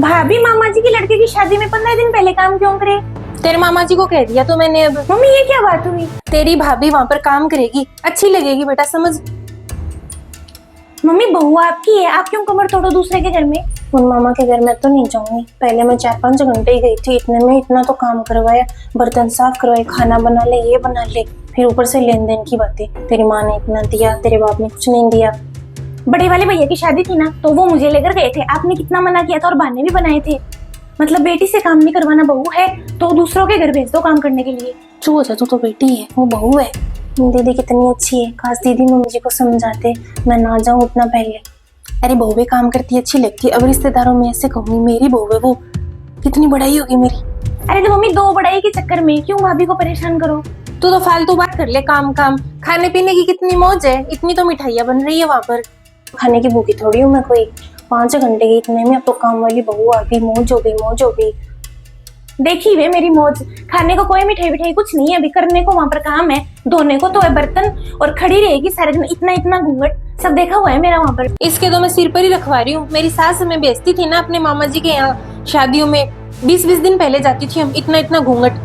भाभी मामा जी की लड़के की शादी में 15 दिन पहले काम क्यों करे? तेरे मामा जी को कह दिया तो मैंने अब। मम्मी ये क्या बात हुई? तेरी भाभी वहां पर काम करेगी, अच्छी लगेगी बेटा, समझ। मम्मी बहू आपकी है, आप क्यों कमर तोड़ो दूसरे के घर में? उन मामा के घर में तो नहीं जाऊंगी। पहले मैं 4-5 घंटे ही गई थी, इतने में इतना तो काम करवाया, बर्तन साफ करवाए, खाना बना ले, ये बना ले, फिर ऊपर से लेन देन की बातें। तेरी माँ ने इतना दिया, तेरे बाप ने कुछ नहीं दिया। बड़े वाले भैया की शादी थी ना, तो वो मुझे लेकर गए थे, आपने कितना मना किया था और बहाने भी बनाए थे। मतलब बेटी से काम नहीं करवाना, बहू है तो दूसरों के घर भेज दो काम करने के लिए। चुप हो जा, तू तो बेटी है, वो बहू है। दीदी कितनी अच्छी है, काश दीदी मम्मी जी को समझाते, मैं ना जाऊं उतना पहले। अरे बहू भी काम करती अच्छी लगती है, अब रिश्तेदारों में ऐसे कहूंगी मेरी बहू है वो, कितनी बड़ाई होगी मेरी। अरे तो मम्मी दो बड़ाई के चक्कर में क्यों भाभी को परेशान करो? तू तो फालतू बात कर ले, काम काम। खाने पीने की कितनी मौज है, इतनी तो मिठाइयाँ बन रही है वहां पर। खाने की भूखी थोड़ी हूँ मैं कोई। 5 घंटे की इतने में अब तो काम वाली बहू आ गई, मौज हो गई, मौज हो गई। देखी वे मेरी मौज, खाने को कोई मिठाई विठाई कुछ नहीं है, अभी करने को वहां पर काम है, धोने को तो है बर्तन, और खड़ी रहेगी सारे दिन, इतना इतना घूंघट सब देखा हुआ है मेरा वहां पर। इसके तो मैं सिर पर ही रखवा रही हूँ। मेरी सास हमें बेचती थी ना अपने मामा जी के यहाँ शादियों में, 20-20 दिन पहले जाती थी हम, इतना इतना घूंघट।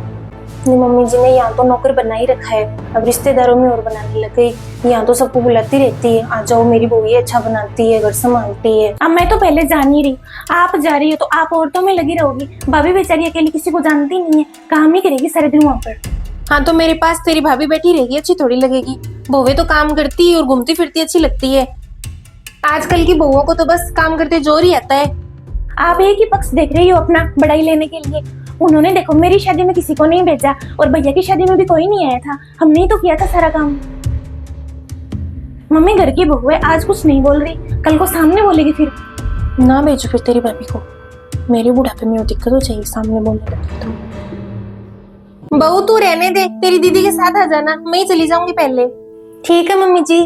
अपनी मम्मी जी ने यहाँ तो नौकर बना ही रखा है, अब रिश्तेदारों में और बनाने लग गई। यहाँ तो सबको बुलाती रहती है, आ जाओ मेरी बहू ये अच्छा बनाती है, घर संभालती है। अब मैं तो पहले जान ही रही, आप जा रही हो तो आप औरतों में लगी रहोगी, भाभी बेचारी अकेली किसी को जानती नहीं है, काम ही करेगी सारे दिन वहां पर। हाँ तो मेरे पास तेरी भाभी बैठी रहेगी, अच्छी थोड़ी लगेगी? बहुएं तो काम करती और घूमती फिरती अच्छी लगती है। आजकल की बहुओं को तो बस काम करते जोर ही आता है। आप एक ही पक्ष देख रही हो अपना बड़ाई लेने के लिए। उन्होंने देखो मेरी शादी में किसी को नहीं भेजा, और भैया की शादी में भी कोई नहीं आया था, हमने ही तो किया था सारा काम। मम्मी घर की बहू है, आज कुछ नहीं बोल रही, कल को सामने बोलेगी फिर। ना भेजो फिर तेरी भाभी को, मेरे बुढ़ापे में वो दिक्कत हो जाएगी सामने बोलने लगी तो। बहू तू रहने दे, तेरी दीदी के साथ आ जाना, मैं ही चली जाऊंगी पहले। ठीक है मम्मी जी।